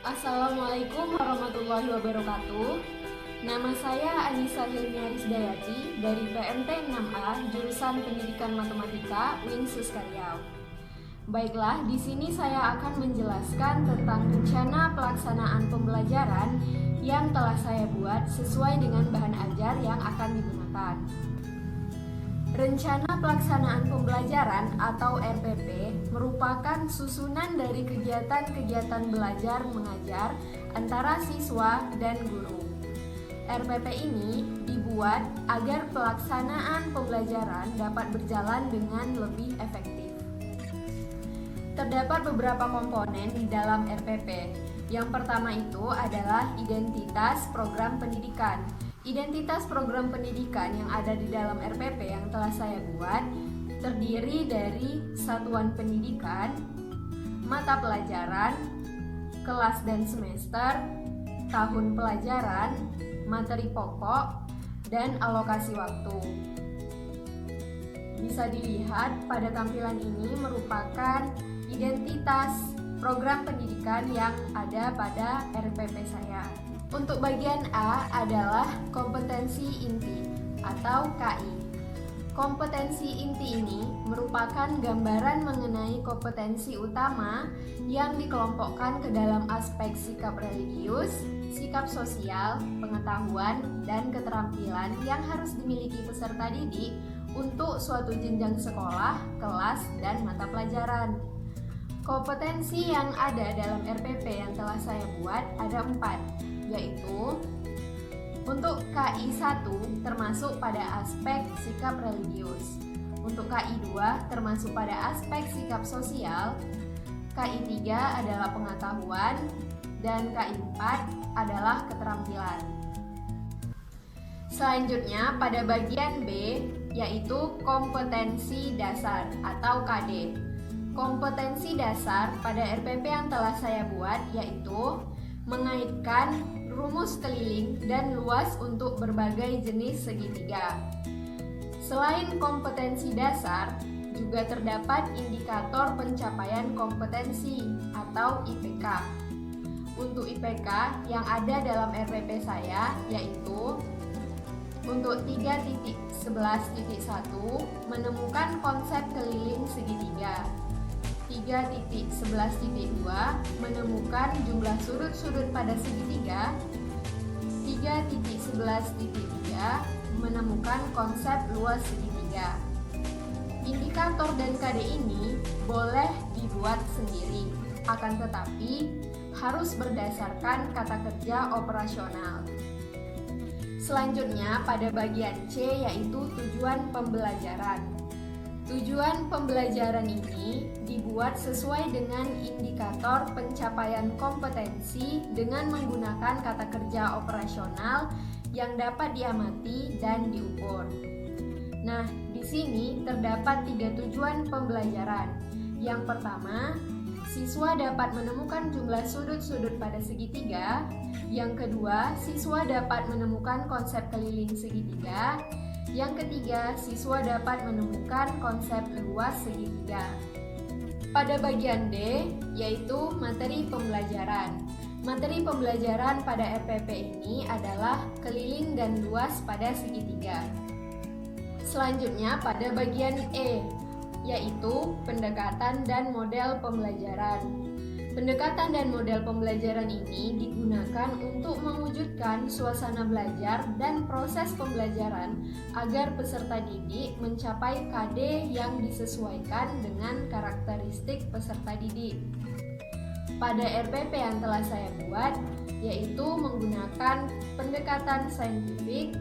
Assalamualaikum warahmatullahi wabarakatuh. Nama saya Anissa Hilmia Risdayati dari PMT 6A jurusan Pendidikan Matematika Winsus Karyau. Baiklah, di sini saya akan menjelaskan tentang rencana pelaksanaan pembelajaran yang telah saya buat sesuai dengan bahan ajar yang akan digunakan. Rencana pelaksanaan pembelajaran atau RPP merupakan susunan dari kegiatan-kegiatan belajar mengajar antara siswa dan guru. RPP ini dibuat agar pelaksanaan pembelajaran dapat berjalan dengan lebih efektif. Terdapat beberapa komponen di dalam RPP. Yang pertama itu adalah identitas program pendidikan. Identitas program pendidikan yang ada di dalam RPP yang telah saya buat terdiri dari satuan pendidikan, mata pelajaran, kelas dan semester, tahun pelajaran, materi pokok, dan alokasi waktu. Bisa dilihat pada tampilan ini merupakan identitas program pendidikan yang ada pada RPP saya. Untuk bagian A adalah kompetensi inti atau KI. Kompetensi inti ini merupakan gambaran mengenai kompetensi utama yang dikelompokkan ke dalam aspek sikap religius, sikap sosial, pengetahuan, dan keterampilan yang harus dimiliki peserta didik untuk suatu jenjang sekolah, kelas, dan mata pelajaran. Kompetensi yang ada dalam RPP yang telah saya buat ada 4, yaitu untuk KI 1 termasuk pada aspek sikap religius, untuk KI 2 termasuk pada aspek sikap sosial, KI 3 adalah pengetahuan, dan KI 4 adalah keterampilan. Selanjutnya pada bagian B yaitu kompetensi dasar atau KD. Kompetensi dasar pada RPP yang telah saya buat yaitu mengaitkan rumus keliling dan luas untuk berbagai jenis segitiga. Selain kompetensi dasar, juga terdapat indikator pencapaian kompetensi atau IPK. Untuk IPK yang ada dalam RPP saya yaitu untuk 3.11.1 menemukan konsep keliling segitiga. 3.11.2 menemukan jumlah sudut-sudut pada segitiga. 3.11.3 menemukan konsep luas segitiga. Indikator dan KD ini boleh dibuat sendiri, akan tetapi harus berdasarkan kata kerja operasional. Selanjutnya pada bagian C yaitu tujuan pembelajaran. Tujuan pembelajaran ini dibuat sesuai dengan indikator pencapaian kompetensi dengan menggunakan kata kerja operasional yang dapat diamati dan diukur. Nah, di sini terdapat 3 tujuan pembelajaran. Yang pertama, siswa dapat menemukan jumlah sudut-sudut pada segitiga. Yang kedua, siswa dapat menemukan konsep keliling segitiga. Yang ketiga, siswa dapat menemukan konsep luas segitiga. Pada bagian D, yaitu materi pembelajaran. Materi pembelajaran pada RPP ini adalah keliling dan luas pada segitiga. Selanjutnya pada bagian E, yaitu pendekatan dan model pembelajaran. Pendekatan dan model pembelajaran ini digunakan untuk mewujudkan suasana belajar dan proses pembelajaran agar peserta didik mencapai KD yang disesuaikan dengan karakteristik peserta didik. Pada RPP yang telah saya buat, yaitu menggunakan pendekatan saintifik,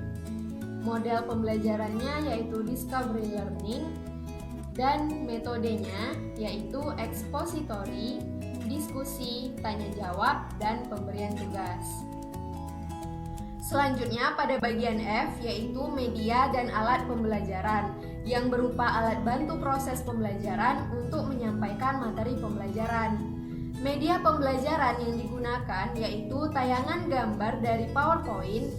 model pembelajarannya yaitu discovery learning, dan metodenya yaitu ekspositori, diskusi, tanya jawab, dan pemberian tugas. Selanjutnya pada bagian F yaitu media dan alat pembelajaran yang berupa alat bantu proses pembelajaran untuk menyampaikan materi pembelajaran. Media pembelajaran yang digunakan yaitu tayangan gambar dari PowerPoint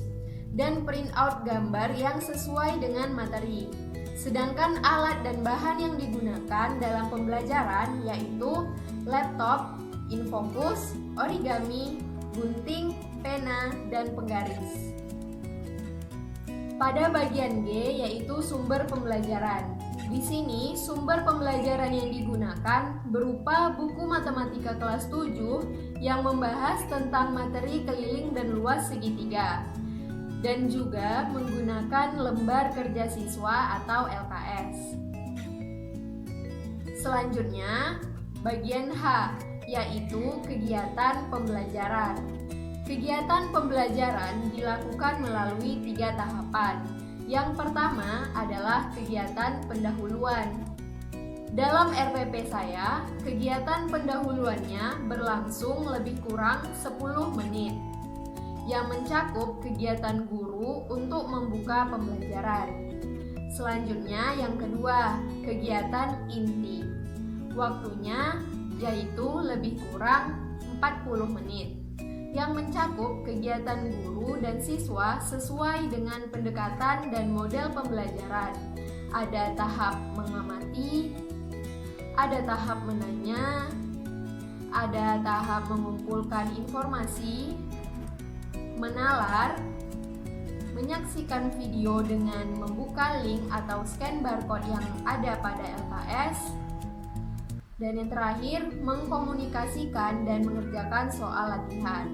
dan printout gambar yang sesuai dengan materi. Sedangkan alat dan bahan yang digunakan dalam pembelajaran yaitu laptop, infocus, origami, gunting, pena, dan penggaris. Pada bagian G yaitu sumber pembelajaran. Di sini sumber pembelajaran yang digunakan berupa buku matematika kelas 7 yang membahas tentang materi keliling dan luas segitiga, dan juga menggunakan lembar kerja siswa atau LKS. Selanjutnya, bagian H yaitu kegiatan pembelajaran. Kegiatan pembelajaran dilakukan melalui 3 tahapan. Yang pertama adalah kegiatan pendahuluan. Dalam RPP saya, kegiatan pendahuluannya berlangsung lebih kurang 10 menit, yang mencakup kegiatan guru untuk membuka pembelajaran. Selanjutnya yang kedua, kegiatan inti. Waktunya yaitu lebih kurang 40 menit, yang mencakup kegiatan guru dan siswa sesuai dengan pendekatan dan model pembelajaran. Ada tahap mengamati, ada tahap menanya, ada tahap mengumpulkan informasi, menalar, menyaksikan video dengan membuka link atau scan barcode yang ada pada LKS, dan yang terakhir mengkomunikasikan dan mengerjakan soal latihan.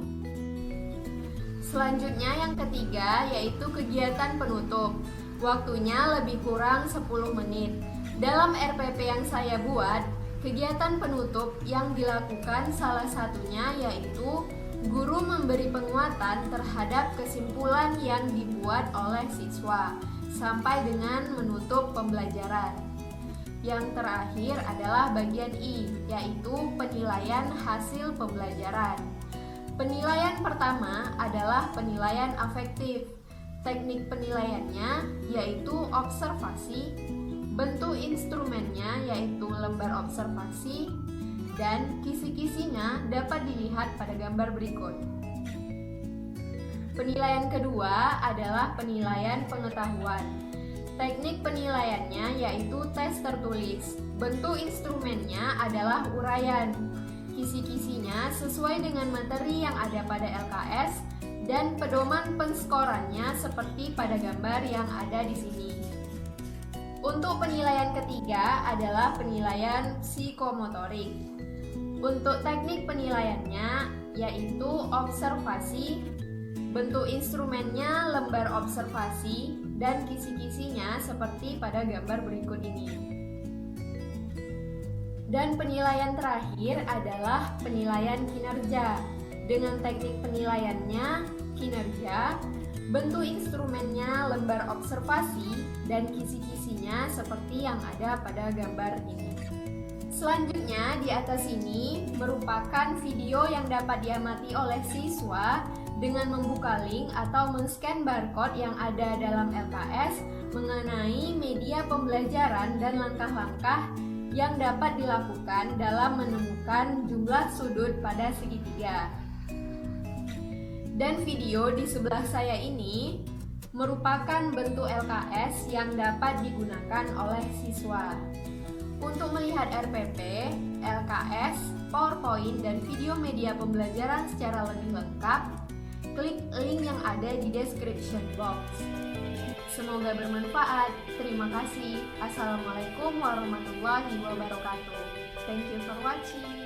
Selanjutnya yang ketiga yaitu kegiatan penutup. Waktunya lebih kurang 10 menit. Dalam RPP yang saya buat, kegiatan penutup yang dilakukan salah satunya yaitu guru memberi penguatan terhadap kesimpulan yang dibuat oleh siswa sampai dengan menutup pembelajaran. Yang terakhir adalah bagian I, yaitu penilaian hasil pembelajaran. Penilaian pertama adalah penilaian afektif. Teknik penilaiannya yaitu observasi, bentuk instrumennya yaitu lembar observasi, dan kisi-kisinya dapat dilihat pada gambar berikut. Penilaian kedua adalah penilaian pengetahuan. Teknik penilaiannya yaitu tes tertulis. Bentuk instrumennya adalah uraian. Kisi-kisinya sesuai dengan materi yang ada pada LKS dan pedoman penskorannya seperti pada gambar yang ada di sini. Untuk penilaian ketiga adalah penilaian psikomotorik. Untuk teknik penilaiannya yaitu observasi, bentuk instrumennya lembar observasi, dan kisi-kisinya seperti pada gambar berikut ini. Dan penilaian terakhir adalah penilaian kinerja. Dengan teknik penilaiannya kinerja, bentuk instrumennya lembar observasi, dan kisi-kisinya seperti yang ada pada gambar ini. Selanjutnya di atas ini merupakan video yang dapat diamati oleh siswa dengan membuka link atau men-scan barcode yang ada dalam LKS mengenai media pembelajaran dan langkah-langkah yang dapat dilakukan dalam menemukan jumlah sudut pada segitiga. Dan video di sebelah saya ini merupakan bentuk LKS yang dapat digunakan oleh siswa. Untuk melihat RPP, LKS, PowerPoint, dan video media pembelajaran secara lebih lengkap, klik link yang ada di description box. Semoga bermanfaat. Terima kasih. Assalamualaikum warahmatullahi wabarakatuh. Thank you for watching.